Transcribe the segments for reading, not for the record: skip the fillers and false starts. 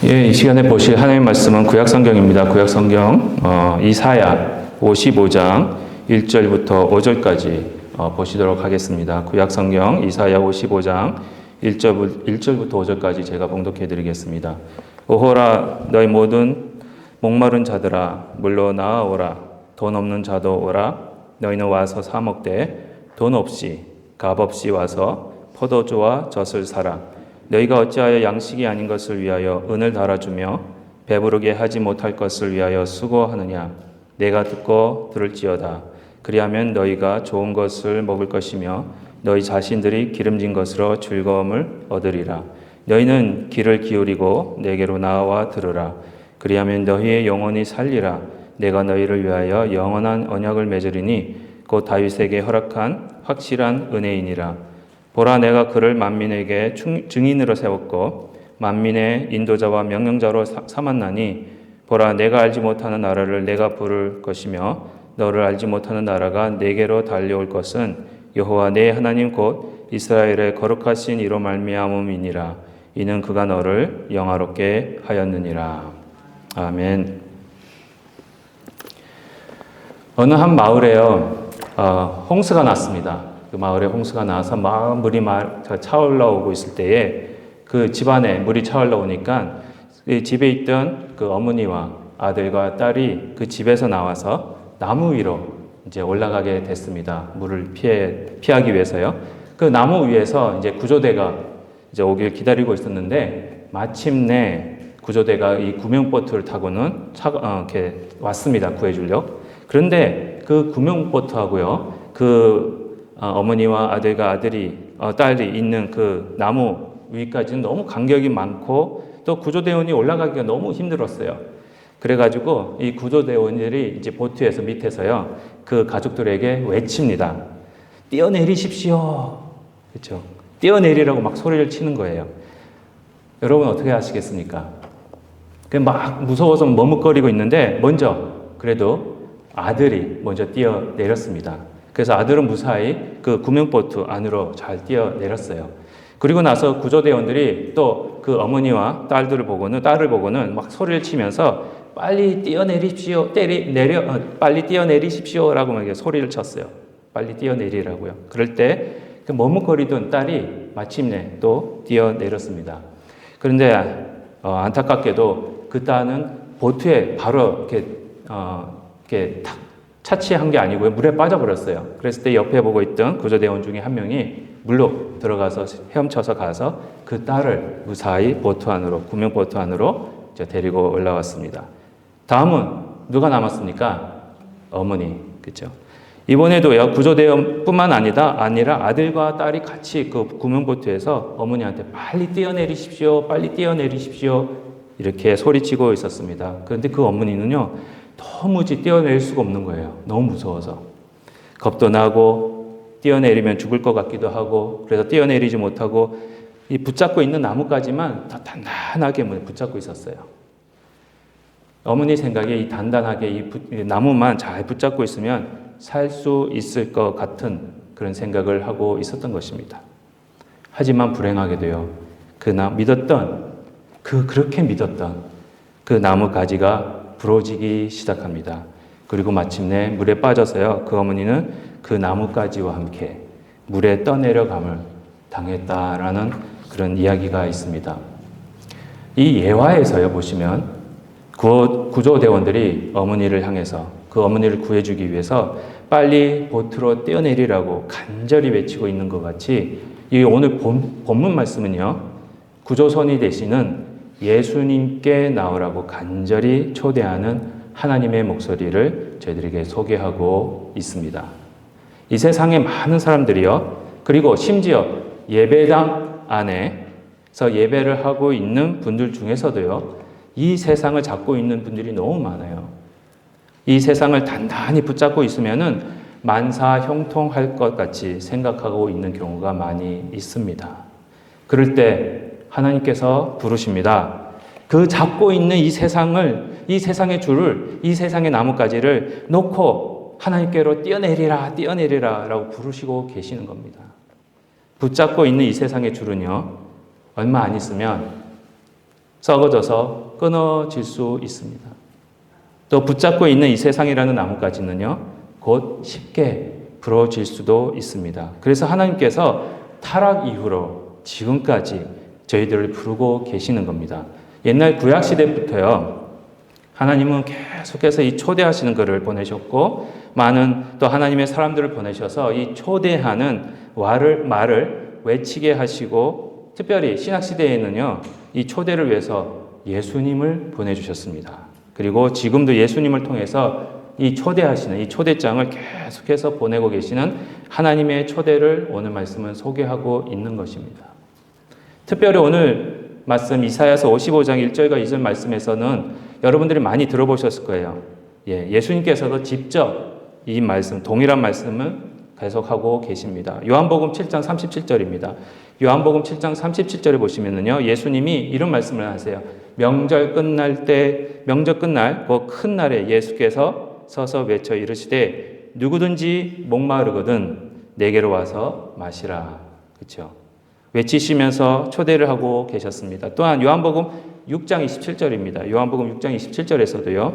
이 시간에 보실 하나님의 말씀은 구약성경입니다. 구약성경 이사야 55장 1절부터 5절까지 보시도록 하겠습니다. 구약성경 이사야 55장 1절부터 5절까지 제가 봉독해 드리겠습니다. 오호라 너희 모든 목마른 자들아 물로 나아오라. 돈 없는 자도 오라. 너희는 와서 사 먹되 돈 없이 값 없이 와서 포도주와 젖을 사라. 너희가 어찌하여 양식이 아닌 것을 위하여 은을 달아주며 배부르게 하지 못할 것을 위하여 수고하느냐. 내가 듣고 들을지어다. 그리하면 너희가 좋은 것을 먹을 것이며 너희 자신들이 기름진 것으로 즐거움을 얻으리라. 너희는 귀를 기울이고 내게로 나와 들으라. 그리하면 너희의 영혼이 살리라. 내가 너희를 위하여 영원한 언약을 맺으리니 곧 다윗에게 허락한 확실한 은혜이니라. 보라 내가 그를 만민에게 증인으로 세웠고 만민의 인도자와 명령자로 삼았나니 보라 내가 알지 못하는 나라를 내가 부를 것이며 너를 알지 못하는 나라가 내게로 달려올 것은 여호와 내 하나님 곧 이스라엘의 거룩하신 이로 말미암음이니라. 이는 그가 너를 영화롭게 하였느니라. 아멘. 어느 한 마을에요 홍수가 났습니다. 그 마을에 홍수가 나서 막 물이 차올라오고 있을 때에 그 집안에 물이 차올라오니까 그 집에 있던 그 어머니와 아들과 딸이 그 집에서 나와서 나무 위로 이제 올라가게 됐습니다. 물을 피하기 위해서요. 그 나무 위에서 이제 구조대가 이제 오길 기다리고 있었는데 마침내 구조대가 이 구명보트를 타고는 이렇게 왔습니다. 구해주려고. 그런데 그 구명보트하고요, 그 어머니와 아들과 딸이 있는 그 나무 위까지는 너무 간격이 많고 또 구조대원이 올라가기가 너무 힘들었어요. 그래가지고 이 구조대원들이 이제 보트에서 밑에서요, 그 가족들에게 외칩니다. 뛰어내리십시오. 그렇죠? 뛰어내리라고 막 소리를 치는 거예요. 여러분 어떻게 하시겠습니까? 막 무서워서 머뭇거리고 있는데 그래도 아들이 먼저 뛰어내렸습니다. 그래서 아들은 무사히 그 구명보트 안으로 잘 뛰어내렸어요. 그리고 나서 구조대원들이 또 그 어머니와 딸을 보고는 막 소리를 치면서 빨리 뛰어내리십시오. 빨리 뛰어내리십시오라고 막 소리를 쳤어요. 빨리 뛰어내리라고요. 그럴 때 그 머뭇거리던 딸이 마침내 또 뛰어내렸습니다. 그런데 안타깝게도 그 딸은 보트에 바로 이렇게 탁 차치한 게 아니고요. 물에 빠져버렸어요. 그랬을 때 옆에 보고 있던 구조대원 중에 한 명이 물로 들어가서 헤엄쳐서 가서 그 딸을 무사히 구명보트 안으로 데리고 올라왔습니다. 다음은 누가 남았습니까? 어머니, 그렇죠? 이번에도요, 구조대원뿐만 아니라 아들과 딸이 같이 그 구명보트에서 어머니한테 빨리 뛰어내리십시오, 빨리 뛰어내리십시오 이렇게 소리치고 있었습니다. 그런데 그 어머니는요, 도무지 뛰어내릴 수가 없는 거예요. 너무 무서워서. 겁도 나고 뛰어내리면 죽을 것 같기도 하고 그래서 뛰어내리지 못하고 이 붙잡고 있는 나무까지만 더 단단하게 붙잡고 있었어요. 어머니 생각에 이 단단하게 이 나무만 잘 붙잡고 있으면 살 수 있을 것 같은 그런 생각을 하고 있었던 것입니다. 하지만 불행하게도요. 그렇게 믿었던 그 나무 가지가 부러지기 시작합니다. 그리고 마침내 물에 빠져서요. 그 어머니는 그 나뭇가지와 함께 물에 떠내려감을 당했다라는 그런 이야기가 있습니다. 이 예화에서요 보시면 구조대원들이 어머니를 향해서 그 어머니를 구해주기 위해서 빨리 보트로 뛰어내리라고 간절히 외치고 있는 것 같이 이 오늘 본문 말씀은요. 구조선이 되시는 예수님께 나오라고 간절히 초대하는 하나님의 목소리를 저희들에게 소개하고 있습니다. 이 세상에 많은 사람들이요. 그리고 심지어 예배당 안에서 예배를 하고 있는 분들 중에서도요. 이 세상을 잡고 있는 분들이 너무 많아요. 이 세상을 단단히 붙잡고 있으면은 만사 형통할 것 같이 생각하고 있는 경우가 많이 있습니다. 그럴 때 하나님께서 부르십니다. 그 잡고 있는 이 세상의 줄을, 이 세상의 나뭇가지를 놓고 하나님께로 뛰어내리라 라고 부르시고 계시는 겁니다. 붙잡고 있는 이 세상의 줄은요, 얼마 안 있으면 썩어져서 끊어질 수 있습니다. 또 붙잡고 있는 이 세상이라는 나뭇가지는요, 곧 쉽게 부러질 수도 있습니다. 그래서 하나님께서 타락 이후로 지금까지 저희들을 부르고 계시는 겁니다. 옛날 구약시대부터요, 하나님은 계속해서 이 초대하시는 것을 보내셨고, 많은 또 하나님의 사람들을 보내셔서 이 초대하는 말을 외치게 하시고, 특별히 신약시대에는요, 이 초대를 위해서 예수님을 보내주셨습니다. 그리고 지금도 예수님을 통해서 이 초대하시는 이 초대장을 계속해서 보내고 계시는 하나님의 초대를 오늘 말씀은 소개하고 있는 것입니다. 특별히 오늘 말씀 이사야서 55장 1절과 2절 말씀에서는 여러분들이 많이 들어보셨을 거예요. 예수님께서도 직접 이 말씀, 동일한 말씀을 계속하고 계십니다. 요한복음 7장 37절입니다. 요한복음 7장 37절에 보시면은요, 예수님이 이런 말씀을 하세요. 명절 끝날 그 큰 날에 예수께서 서서 외쳐 이르시되 누구든지 목마르거든 내게로 와서 마시라. 그렇죠? 외치시면서 초대를 하고 계셨습니다. 또한 요한복음 6장 27절입니다. 요한복음 6장 27절에서도요.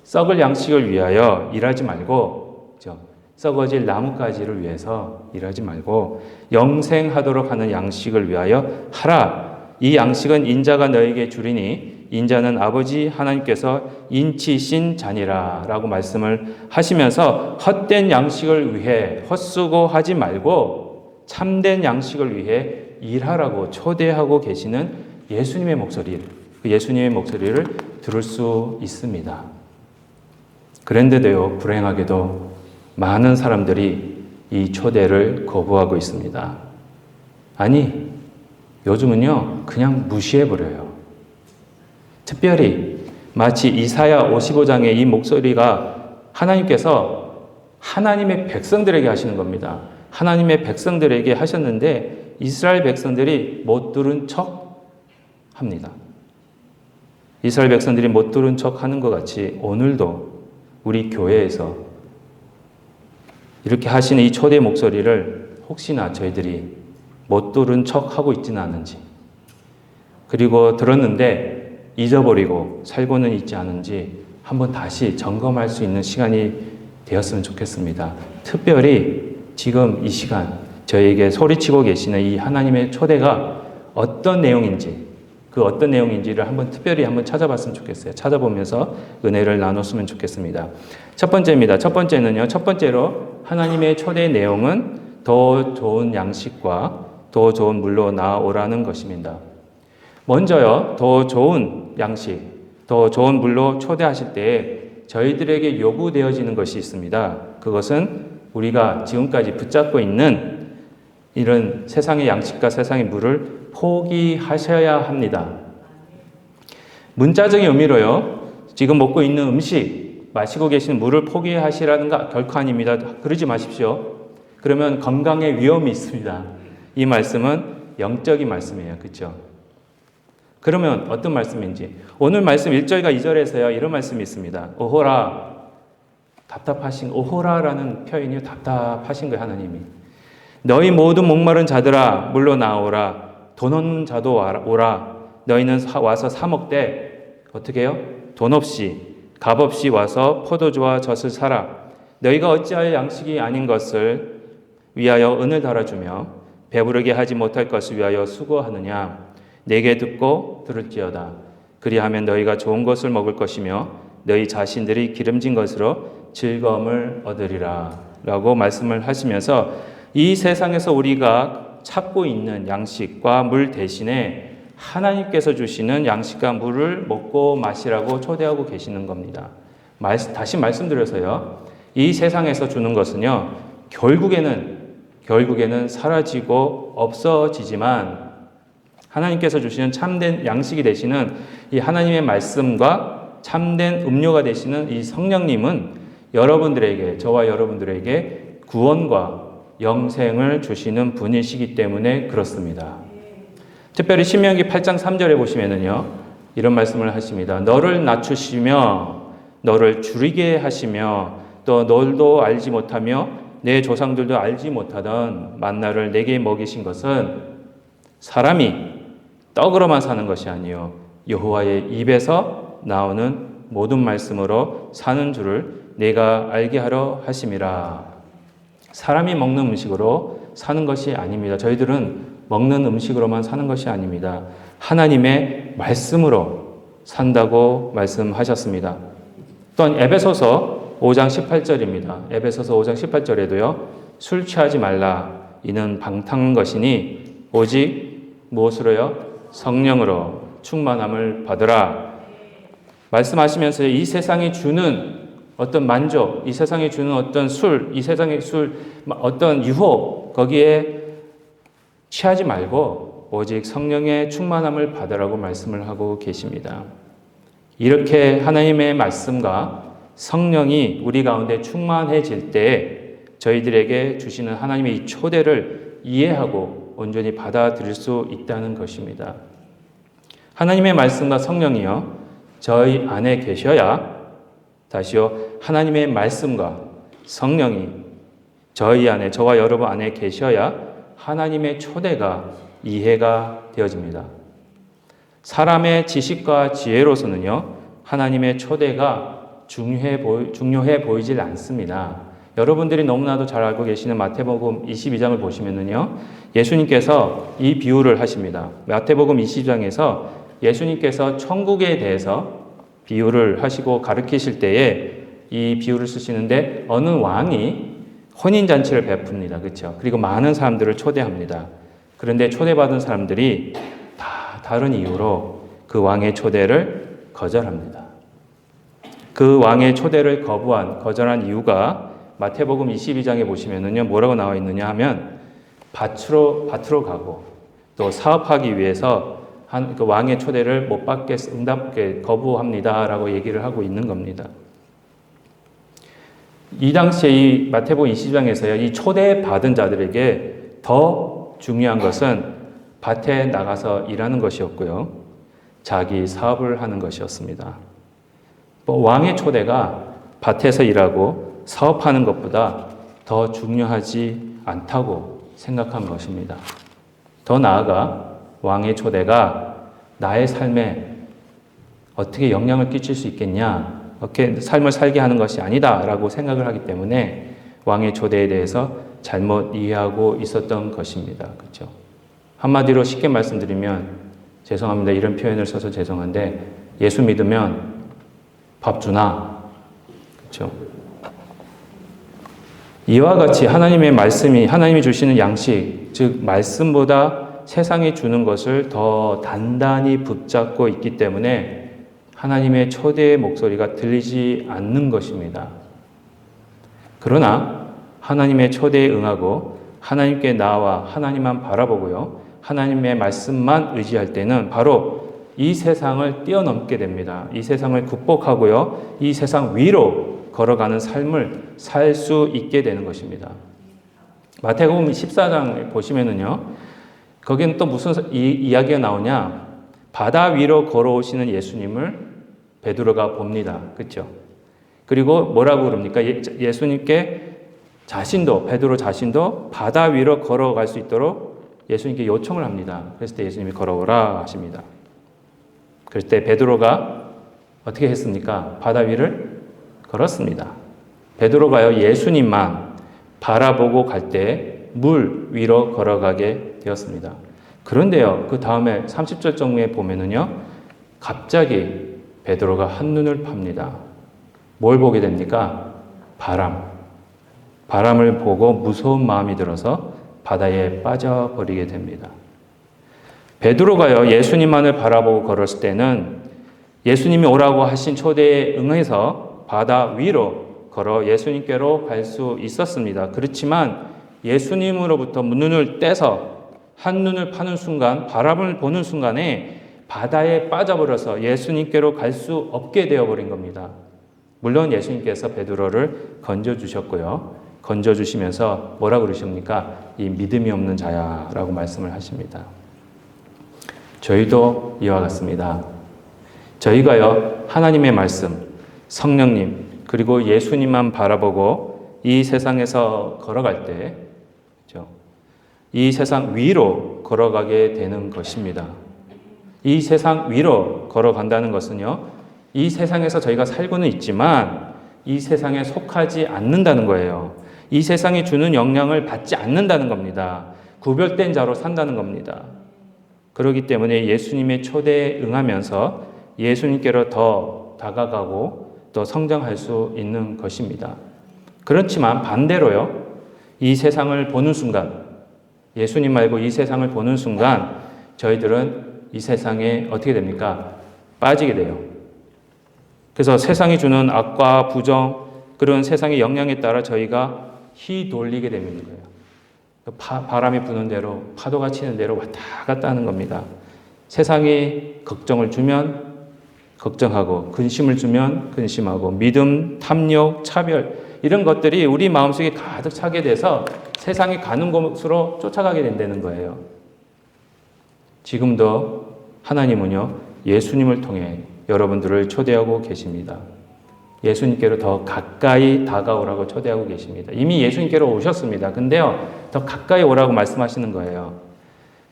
썩을 양식을 위하여 일하지 말고, 그렇죠? 썩어질 나뭇가지를 위해서 일하지 말고 영생하도록 하는 양식을 위하여 하라. 이 양식은 인자가 너에게 주리니 인자는 아버지 하나님께서 인치신 자니라 라고 말씀을 하시면서 헛된 양식을 위해 헛수고하지 말고 참된 양식을 위해 일하라고 초대하고 계시는 예수님의 목소리를 들을 수 있습니다. 그런데도요, 불행하게도 많은 사람들이 이 초대를 거부하고 있습니다. 아니, 요즘은요, 그냥 무시해버려요. 특별히 마치 이사야 55장의 이 목소리가 하나님께서 하나님의 백성들에게 하시는 겁니다. 하나님의 백성들에게 하셨는데 이스라엘 백성들이 못 들은 척 합니다. 이스라엘 백성들이 못 들은 척 하는 것 같이 오늘도 우리 교회에서 이렇게 하시는 이 초대 목소리를 혹시나 저희들이 못 들은 척 하고 있지는 않은지, 그리고 들었는데 잊어버리고 살고는 있지 않은지 한번 다시 점검할 수 있는 시간이 되었으면 좋겠습니다. 특별히 지금 이 시간 저에게 소리치고 계시는 이 하나님의 초대가 어떤 내용인지, 그 어떤 내용인지를 특별히 한번 찾아봤으면 좋겠어요. 찾아보면서 은혜를 나눴으면 좋겠습니다. 첫 번째입니다. 첫 번째로 하나님의 초대의 내용은 더 좋은 양식과 더 좋은 물로 나아오라는 것입니다. 먼저요, 더 좋은 양식, 더 좋은 물로 초대하실 때에 저희들에게 요구되어지는 것이 있습니다. 그것은 우리가 지금까지 붙잡고 있는 이런 세상의 양식과 세상의 물을 포기하셔야 합니다. 문자적인 의미로요, 지금 먹고 있는 음식, 마시고 계시는 물을 포기하시라는 거 결코 아닙니다. 그러지 마십시오. 그러면 건강에 위험이 있습니다. 이 말씀은 영적인 말씀이에요. 그렇죠? 그러면 어떤 말씀인지, 오늘 말씀 1절과 2절에서요, 이런 말씀이 있습니다. 오호라, 오호라라는 표현이 답답하신 거예요, 하나님이. 너희 모두 목마른 자들아, 물로 나오라. 돈 없는 자도 오라. 너희는 와서 사 먹되, 어떻게 해요? 돈 없이, 값 없이 와서 포도주와 젖을 사라. 너희가 어찌하여 양식이 아닌 것을 위하여 은을 달아주며 배부르게 하지 못할 것을 위하여 수고하느냐. 내게 듣고 들을지어다. 그리하면 너희가 좋은 것을 먹을 것이며 너희 자신들이 기름진 것으로 즐거움을 얻으리라 라고 말씀을 하시면서 이 세상에서 우리가 찾고 있는 양식과 물 대신에 하나님께서 주시는 양식과 물을 먹고 마시라고 초대하고 계시는 겁니다. 다시 말씀드려서요, 이 세상에서 주는 것은요, 결국에는 사라지고 없어지지만 하나님께서 주시는 참된 양식이 되시는 이 하나님의 말씀과 참된 음료가 되시는 이 성령님은 여러분들에게, 저와 여러분들에게 구원과 영생을 주시는 분이시기 때문에 그렇습니다. 특별히 신명기 8장 3절에 보시면은요, 이런 말씀을 하십니다. 너를 낮추시며 너를 줄이게 하시며 또 너도 알지 못하며 내 조상들도 알지 못하던 만나를 내게 먹이신 것은 사람이 떡으로만 사는 것이 아니요 여호와의 입에서 나오는 모든 말씀으로 사는 줄을 내가 알게 하려 하심이라. 사람이 먹는 음식으로 사는 것이 아닙니다. 저희들은 먹는 음식으로만 사는 것이 아닙니다. 하나님의 말씀으로 산다고 말씀하셨습니다. 또한 에베소서 5장 18절입니다. 에베소서 5장 18절에도요. 술 취하지 말라. 이는 방탕한 것이니 오직 무엇으로요? 성령으로 충만함을 받으라. 말씀하시면서 이 세상이 주는 어떤 만족, 이 세상이 주는 어떤 술, 이 세상의 술, 어떤 유혹, 거기에 취하지 말고 오직 성령의 충만함을 받으라고 말씀을 하고 계십니다. 이렇게 하나님의 말씀과 성령이 우리 가운데 충만해질 때 저희들에게 주시는 하나님의 이 초대를 이해하고 온전히 받아들일 수 있다는 것입니다. 하나님의 말씀과 성령이요, 저희 안에 계셔야, 다시요, 하나님의 말씀과 성령이 저희 안에, 저와 여러분 안에 계셔야 하나님의 초대가 이해가 되어집니다. 사람의 지식과 지혜로서는요, 하나님의 초대가 중요해 보이질 않습니다. 여러분들이 너무나도 잘 알고 계시는 마태복음 22장을 보시면은요, 예수님께서 이 비유를 하십니다. 마태복음 22장에서 예수님께서 천국에 대해서 비유를 하시고 가르치실 때에 이 비유를 쓰시는데 어느 왕이 혼인잔치를 베풉니다. 그렇죠? 그리고 많은 사람들을 초대합니다. 그런데 초대받은 사람들이 다 다른 이유로 그 왕의 초대를 거절합니다. 그 왕의 초대를 거절한 이유가 마태복음 22장에 보시면은요, 뭐라고 나와 있느냐 하면 밭으로 가고 또 사업하기 위해서 그 왕의 초대를 못 받게 거부합니다라고 얘기를 하고 있는 겁니다. 이 당시에 이 마태복음 22장에서요, 이 초대받은 자들에게 더 중요한 것은 밭에 나가서 일하는 것이었고요, 자기 사업을 하는 것이었습니다. 왕의 초대가 밭에서 일하고 사업하는 것보다 더 중요하지 않다고 생각한 것입니다. 더 나아가 왕의 초대가 나의 삶에 어떻게 영향을 끼칠 수 있겠냐, 어떻게 삶을 살게 하는 것이 아니다라고 생각을 하기 때문에 왕의 초대에 대해서 잘못 이해하고 있었던 것입니다. 그렇죠? 한마디로 쉽게 말씀드리면, 죄송합니다. 이런 표현을 써서 죄송한데, 예수 믿으면 밥 주나? 그렇죠? 이와 같이 하나님의 말씀이, 하나님이 주시는 양식, 즉 말씀보다 세상이 주는 것을 더 단단히 붙잡고 있기 때문에 하나님의 초대의 목소리가 들리지 않는 것입니다. 그러나 하나님의 초대에 응하고 하나님께 나와 하나님만 바라보고요, 하나님의 말씀만 의지할 때는 바로 이 세상을 뛰어넘게 됩니다. 이 세상을 극복하고요, 이 세상 위로 걸어가는 삶을 살 수 있게 되는 것입니다. 마태복음 14장 보시면은요, 거기는 또 무슨 이야기가 나오냐? 바다 위로 걸어오시는 예수님을 베드로가 봅니다. 그렇죠? 그리고 뭐라고 그럽니까? 예수님께 베드로 자신도 바다 위로 걸어갈 수 있도록 예수님께 요청을 합니다. 그랬을 때 예수님이 걸어오라 하십니다. 그럴 때 베드로가 어떻게 했습니까? 바다 위를 걸었습니다. 베드로가요, 예수님만 바라보고 갈 때 물 위로 걸어가게 되었습니다. 그런데요, 그 다음에 30절 정도에 보면은요, 갑자기 베드로가 한눈을 팝니다. 뭘 보게 됩니까? 바람을 보고 무서운 마음이 들어서 바다에 빠져버리게 됩니다. 베드로가요, 예수님만을 바라보고 걸었을 때는 예수님이 오라고 하신 초대에 응해서 바다 위로 걸어 예수님께로 갈 수 있었습니다. 그렇지만 예수님으로부터 눈을 떼서 한눈을 파는 순간, 바람을 보는 순간에 바다에 빠져버려서 예수님께로 갈 수 없게 되어버린 겁니다. 물론 예수님께서 베드로를 건져주셨고요, 건져주시면서 뭐라고 그러십니까? 이 믿음이 없는 자야 라고 말씀을 하십니다. 저희도 이와 같습니다. 저희가요, 하나님의 말씀, 성령님, 그리고 예수님만 바라보고 이 세상에서 걸어갈 때, 그렇죠? 이 세상 위로 걸어가게 되는 것입니다. 이 세상 위로 걸어간다는 것은요, 이 세상에서 저희가 살고는 있지만 이 세상에 속하지 않는다는 거예요. 이 세상이 주는 영향을 받지 않는다는 겁니다. 구별된 자로 산다는 겁니다. 그렇기 때문에 예수님의 초대에 응하면서 예수님께로 더 다가가고 또 성장할 수 있는 것입니다. 그렇지만 반대로요, 이 세상을 보는 순간, 예수님 말고 이 세상을 보는 순간 저희들은 이 세상에 어떻게 됩니까? 빠지게 돼요. 그래서 세상이 주는 악과 부정, 그런 세상의 영향에 따라 저희가 휘둘리게 되는 거예요. 바람이 부는 대로, 파도가 치는 대로 왔다 갔다 하는 겁니다. 세상이 걱정을 주면 걱정하고, 근심을 주면 근심하고, 믿음, 탐욕, 차별, 이런 것들이 우리 마음속에 가득 차게 돼서 세상이 가는 곳으로 쫓아가게 된다는 거예요. 지금도 하나님은요, 예수님을 통해 여러분들을 초대하고 계십니다. 예수님께로 더 가까이 다가오라고 초대하고 계십니다. 이미 예수님께로 오셨습니다. 근데요, 더 가까이 오라고 말씀하시는 거예요.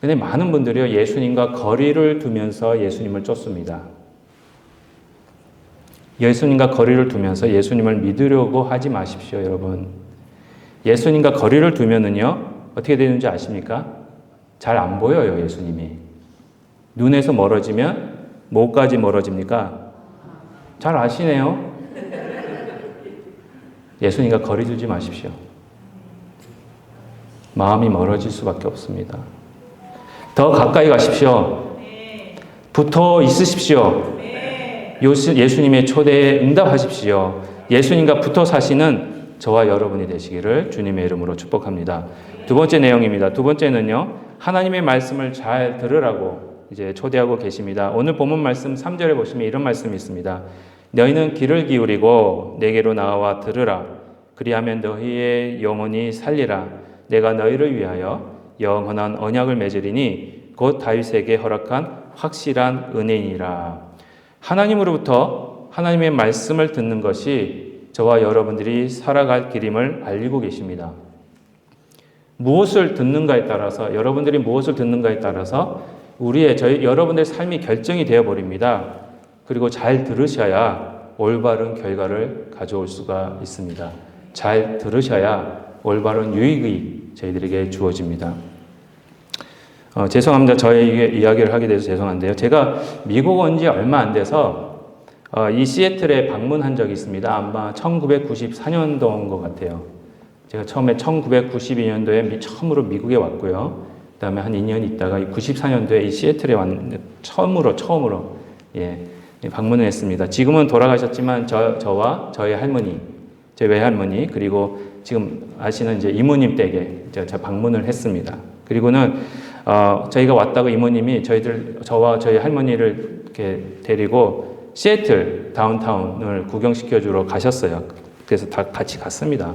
근데 많은 분들이요, 예수님과 거리를 두면서 예수님을 쫓습니다. 예수님과 거리를 두면서 예수님을 믿으려고 하지 마십시오, 여러분. 예수님과 거리를 두면은요, 어떻게 되는지 아십니까? 잘 안 보여요, 예수님이. 눈에서 멀어지면 뭐까지 멀어집니까? 잘 아시네요. 예수님과 거리 두지 마십시오. 마음이 멀어질 수밖에 없습니다. 더 가까이 가십시오. 붙어 있으십시오. 예수님의 초대에 응답하십시오. 예수님과 붙어 사시는 저와 여러분이 되시기를 주님의 이름으로 축복합니다. 두 번째 내용입니다. 두 번째는요, 하나님의 말씀을 잘 들으라고 이제 초대하고 계십니다. 오늘 본문 말씀 3절에 보시면 이런 말씀이 있습니다. 너희는 귀를 기울이고 내게로 나와 들으라. 그리하면 너희의 영혼이 살리라. 내가 너희를 위하여 영원한 언약을 맺으리니 곧 다윗에게 허락한 확실한 은혜니라. 하나님으로부터 하나님의 말씀을 듣는 것이 저와 여러분들이 살아갈 길임을 알리고 계십니다. 무엇을 듣는가에 따라서, 여러분들이 무엇을 듣는가에 따라서 여러분들의 삶이 결정이 되어 버립니다. 그리고 잘 들으셔야 올바른 결과를 가져올 수가 있습니다. 잘 들으셔야 올바른 유익이 저희들에게 주어집니다. 죄송합니다. 저의 이야기를 하게 돼서 죄송한데요. 제가 미국 온 지 얼마 안 돼서 이 시애틀에 방문한 적이 있습니다. 아마 1994년도 온 것 같아요. 제가 처음에 1992년도에 처음으로 미국에 왔고요. 그 다음에 한 2년 있다가 94년도에 이 시애틀에 처음으로 방문을 했습니다. 지금은 돌아가셨지만 저와 저희 할머니, 제 외할머니, 그리고 지금 아시는 이제 이모님 댁에 제가 방문을 했습니다. 그리고는 저희가 왔다고 이모님이 저와 저희 할머니를 이렇게 데리고 시애틀 다운타운을 구경시켜주러 가셨어요. 그래서 다 같이 갔습니다.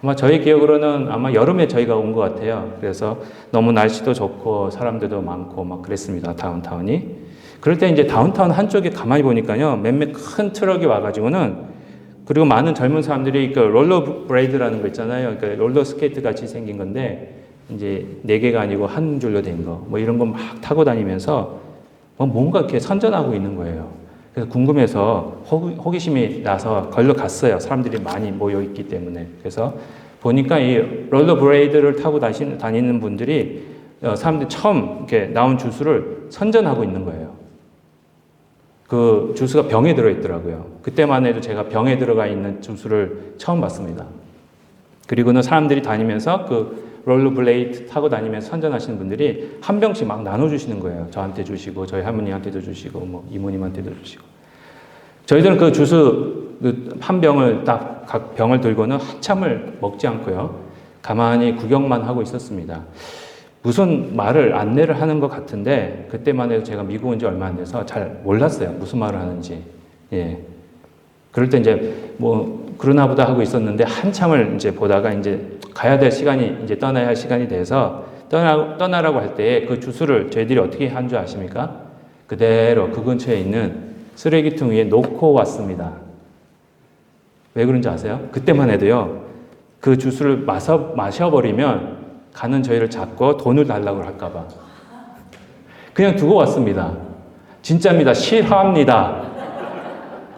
아마 저희 기억으로는 아마 여름에 저희가 온 것 같아요. 그래서 너무 날씨도 좋고 사람들도 많고 막 그랬습니다. 다운타운이. 그럴 때 이제 다운타운 한쪽에 가만히 보니까요, 몇몇 큰 트럭이 와가지고는, 그리고 많은 젊은 사람들이 그 롤러 브레이드라는 거 있잖아요. 그러니까 롤러 스케이트 같이 생긴 건데, 이제 4개가 아니고 한 줄로 된 거, 뭐 이런 거 막 타고 다니면서 뭔가 이렇게 선전하고 있는 거예요. 그래서 궁금해서 호기심이 나서 걸러갔어요. 사람들이 많이 모여 있기 때문에. 그래서 보니까 이 롤러 브레이드를 타고 다니는 분들이 사람들이 처음 이렇게 나온 주스를 선전하고 있는 거예요. 그 주스가 병에 들어있더라고요. 그때만 해도 제가 병에 들어가 있는 주스를 처음 봤습니다. 그리고는 사람들이 다니면서 그 롤러 블레이드 타고 다니면서 선전하시는 분들이 한 병씩 막 나눠주시는 거예요. 저한테 주시고, 저희 할머니한테도 주시고, 뭐 이모님한테도 주시고. 저희들은 그 주스 한 병을 딱 각 병을 들고는 한참을 먹지 않고요, 가만히 구경만 하고 있었습니다. 무슨 말을 안내를 하는 것 같은데, 그때만 해도 제가 미국 온 지 얼마 안 돼서 잘 몰랐어요. 무슨 말을 하는지. 예. 그럴 때 이제 그러나 보다 하고 있었는데, 한참을 이제 보다가 이제 가야 될 시간이, 이제 떠나야 할 시간이 돼서 떠나라고 할 때 그 주스를 저희들이 어떻게 한 줄 아십니까? 그대로 그 근처에 있는 쓰레기통 위에 놓고 왔습니다. 왜 그런지 아세요? 그때만 해도요, 그 주스를 마셔버리면 가는 저희를 잡고 돈을 달라고 할까봐 그냥 두고 왔습니다. 진짜입니다. 실화입니다.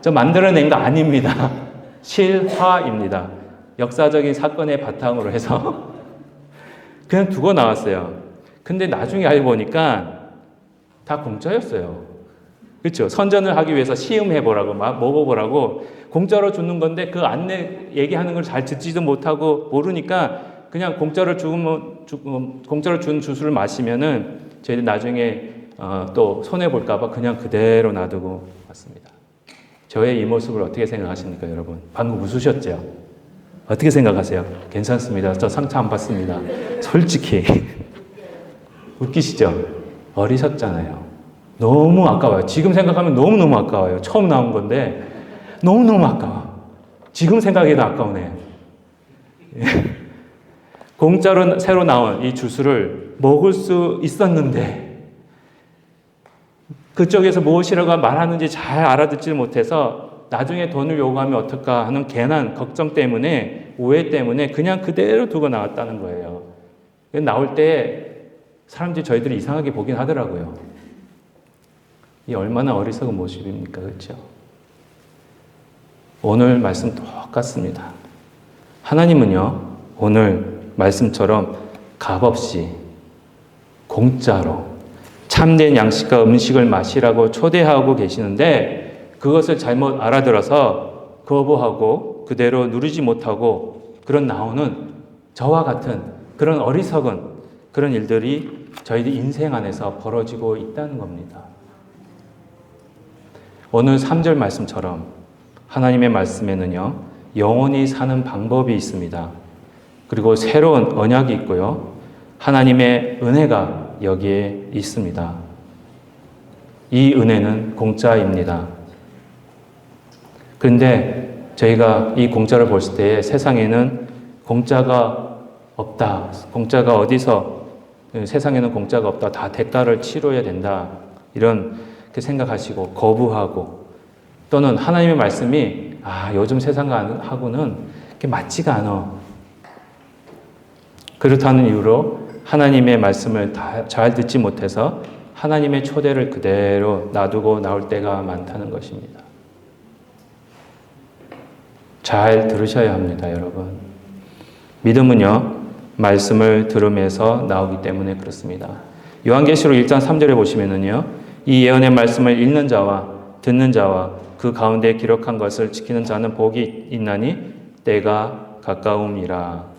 저 만들어낸 거 아닙니다. 실화입니다. 역사적인 사건의 바탕으로 해서 그냥 두고 나왔어요. 근데 나중에 알고 보니까 다 공짜였어요. 그렇죠? 선전을 하기 위해서 시음해보라고, 먹어보라고 공짜로 주는 건데 그 안내 얘기하는 걸 잘 듣지도 못하고 모르니까 그냥 공짜로 준 주스를 마시면은 저희들 나중에 또 손해볼까봐 그냥 그대로 놔두고 왔습니다. 저의 이 모습을 어떻게 생각하십니까, 여러분? 방금 웃으셨죠? 어떻게 생각하세요? 괜찮습니다. 저 상처 안 받습니다. 솔직히. 웃기시죠? 어리석잖아요. 너무 아까워요. 지금 생각하면 너무너무 아까워요. 처음 나온 건데 너무너무 아까워. 지금 생각해도 아까우네. 공짜로 새로 나온 이 주스를 먹을 수 있었는데 그쪽에서 무엇이라고 말하는지 잘 알아듣지 못해서 나중에 돈을 요구하면 어떨까 하는 괜한 걱정 때문에, 오해 때문에 그냥 그대로 두고 나왔다는 거예요. 나올 때 사람들이 저희들이 이상하게 보긴 하더라고요. 이 얼마나 어리석은 모습입니까? 그렇죠? 오늘 말씀 똑같습니다. 하나님은요, 오늘 말씀처럼 값없이 공짜로 참된 양식과 음식을 마시라고 초대하고 계시는데 그것을 잘못 알아들어서 거부하고 그대로 누리지 못하고 그런 나오는 저와 같은 그런 어리석은 그런 일들이 저희들 인생 안에서 벌어지고 있다는 겁니다. 오늘 3절 말씀처럼 하나님의 말씀에는요, 영원히 사는 방법이 있습니다. 그리고 새로운 언약이 있고요. 하나님의 은혜가 여기에 있습니다. 이 은혜는 공짜입니다. 그런데 저희가 이 공짜를 볼 때 세상에는 공짜가 없다. 공짜가 어디서, 세상에는 공짜가 없다. 다 대가를 치러야 된다. 이렇게 생각하시고 거부하고 또는 하나님의 말씀이 요즘 세상하고는 맞지가 않아. 그렇다는 이유로 하나님의 말씀을 잘 듣지 못해서 하나님의 초대를 그대로 놔두고 나올 때가 많다는 것입니다. 잘 들으셔야 합니다, 여러분. 믿음은요, 말씀을 들으면서 나오기 때문에 그렇습니다. 요한계시록 1장 3절에 보시면은요, 이 예언의 말씀을 읽는 자와 듣는 자와 그 가운데 기록한 것을 지키는 자는 복이 있나니 때가 가까움이라.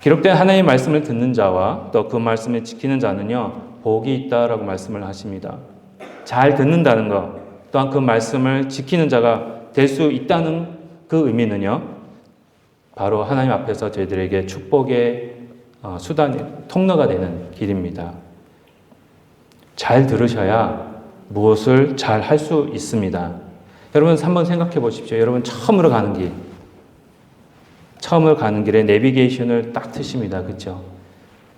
기록된 하나님의 말씀을 듣는 자와 또 그 말씀을 지키는 자는요, 복이 있다라고 말씀을 하십니다. 잘 듣는다는 것, 또한 그 말씀을 지키는 자가 될 수 있다는 그 의미는요, 바로 하나님 앞에서 저희들에게 축복의 수단, 통로가 되는 길입니다. 잘 들으셔야 무엇을 잘 할 수 있습니다. 여러분 한번 생각해 보십시오. 여러분 처음으로 가는 길, 처음으로 가는 길에 내비게이션을 딱 트십니다. 그렇죠?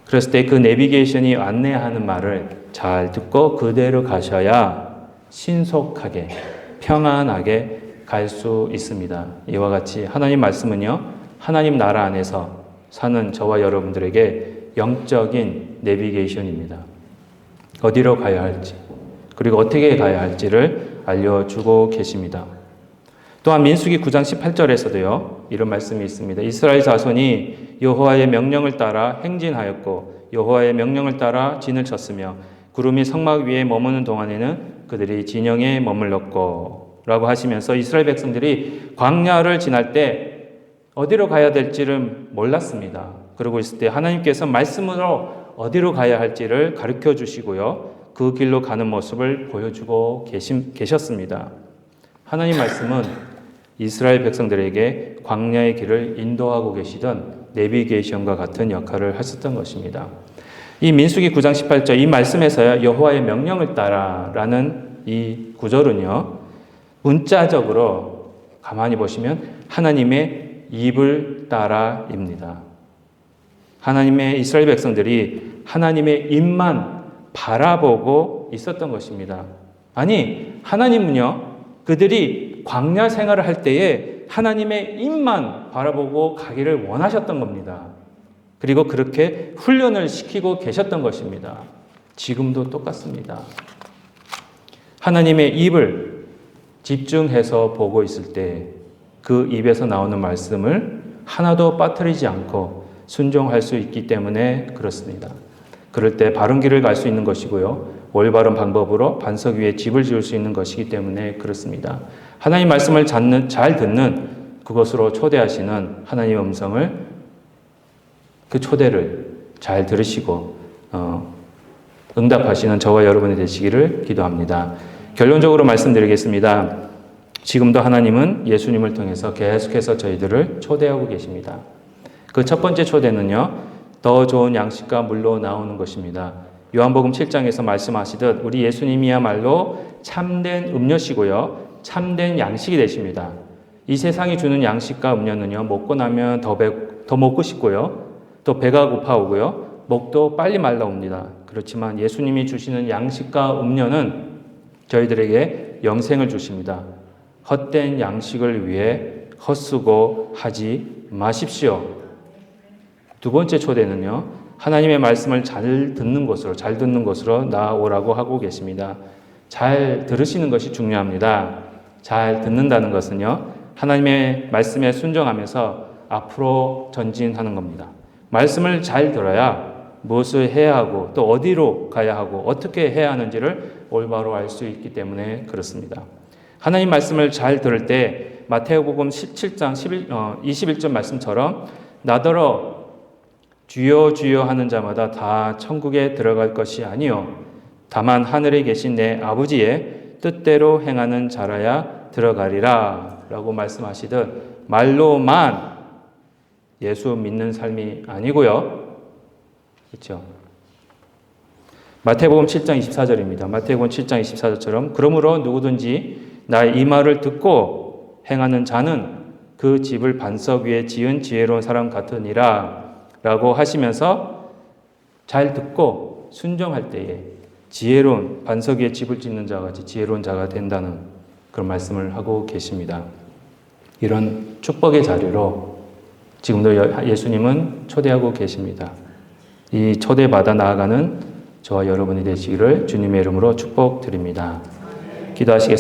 그랬을 때 그 내비게이션이 안내하는 말을 잘 듣고 그대로 가셔야 신속하게 평안하게 갈 수 있습니다. 이와 같이 하나님 말씀은요, 하나님 나라 안에서 사는 저와 여러분들에게 영적인 내비게이션입니다. 어디로 가야 할지, 그리고 어떻게 가야 할지를 알려주고 계십니다. 또한 민수기 9장 18절에서도요, 이런 말씀이 있습니다. 이스라엘 자손이 여호와의 명령을 따라 행진하였고 여호와의 명령을 따라 진을 쳤으며 구름이 성막 위에 머무는 동안에는 그들이 진영에 머물렀고 라고 하시면서 이스라엘 백성들이 광야를 지날 때 어디로 가야 될지를 몰랐습니다. 그러고 있을 때 하나님께서 말씀으로 어디로 가야 할지를 가르쳐 주시고요, 그 길로 가는 모습을 보여주고 계셨습니다. 하나님 말씀은 이스라엘 백성들에게 광야의 길을 인도하고 계시던 내비게이션과 같은 역할을 하셨던 것입니다. 이 민수기 9장 18절 이 말씀에서 여호와의 명령을 따라라는 이 구절은요, 문자적으로 가만히 보시면 하나님의 입을 따라입니다. 하나님의 이스라엘 백성들이 하나님의 입만 바라보고 있었던 것입니다. 아니, 하나님은요, 그들이 광야 생활을 할 때에 하나님의 입만 바라보고 가기를 원하셨던 겁니다. 그리고 그렇게 훈련을 시키고 계셨던 것입니다. 지금도 똑같습니다. 하나님의 입을 집중해서 보고 있을 때 그 입에서 나오는 말씀을 하나도 빠뜨리지 않고 순종할 수 있기 때문에 그렇습니다. 그럴 때 바른 길을 갈 수 있는 것이고요. 올바른 방법으로 반석 위에 집을 지을 수 있는 것이기 때문에 그렇습니다. 하나님 말씀을 잘 듣는 그것으로 초대하시는 하나님의 음성을 그 초대를 잘 들으시고 응답하시는 저와 여러분이 되시기를 기도합니다. 결론적으로 말씀드리겠습니다. 지금도 하나님은 예수님을 통해서 계속해서 저희들을 초대하고 계십니다. 그 첫 번째 초대는요, 더 좋은 양식과 물로 나오는 것입니다. 요한복음 7장에서 말씀하시듯 우리 예수님이야말로 참된 음료시고요, 참된 양식이 되십니다. 이 세상이 주는 양식과 음료는요, 먹고 나면 더 먹고 싶고요, 또 배가 고파오고요, 목도 빨리 말라옵니다. 그렇지만 예수님이 주시는 양식과 음료는 저희들에게 영생을 주십니다. 헛된 양식을 위해 헛수고 하지 마십시오. 두 번째 초대는요, 하나님의 말씀을 잘 듣는 곳으로 나아오라고 하고 계십니다. 잘 들으시는 것이 중요합니다. 잘 듣는다는 것은요, 하나님의 말씀에 순종하면서 앞으로 전진하는 겁니다. 말씀을 잘 들어야 무엇을 해야 하고 또 어디로 가야 하고 어떻게 해야 하는지를 올바로 알 수 있기 때문에 그렇습니다. 하나님 말씀을 잘 들을 때 마태복음 17장 21절 말씀처럼 나더러 주여 주여 하는 자마다 다 천국에 들어갈 것이 아니요 다만 하늘에 계신 내 아버지의 뜻대로 행하는 자라야 들어가리라 라고 말씀하시듯 말로만 예수 믿는 삶이 아니고요. 그렇죠? 마태복음 7장 24절입니다. 마태복음 7장 24절처럼 그러므로 누구든지 나의 이 말을 듣고 행하는 자는 그 집을 반석 위에 지은 지혜로운 사람 같으니라 라고 하시면서 잘 듣고 순종할 때에 지혜로운 반석 위에 집을 짓는 자와 같이 지혜로운 자가 된다는 그런 말씀을 하고 계십니다. 이런 축복의 자리로 지금도 예수님은 초대하고 계십니다. 이 초대받아 나아가는 저와 여러분이 되시기를 주님의 이름으로 축복드립니다. 기도하시겠습니다.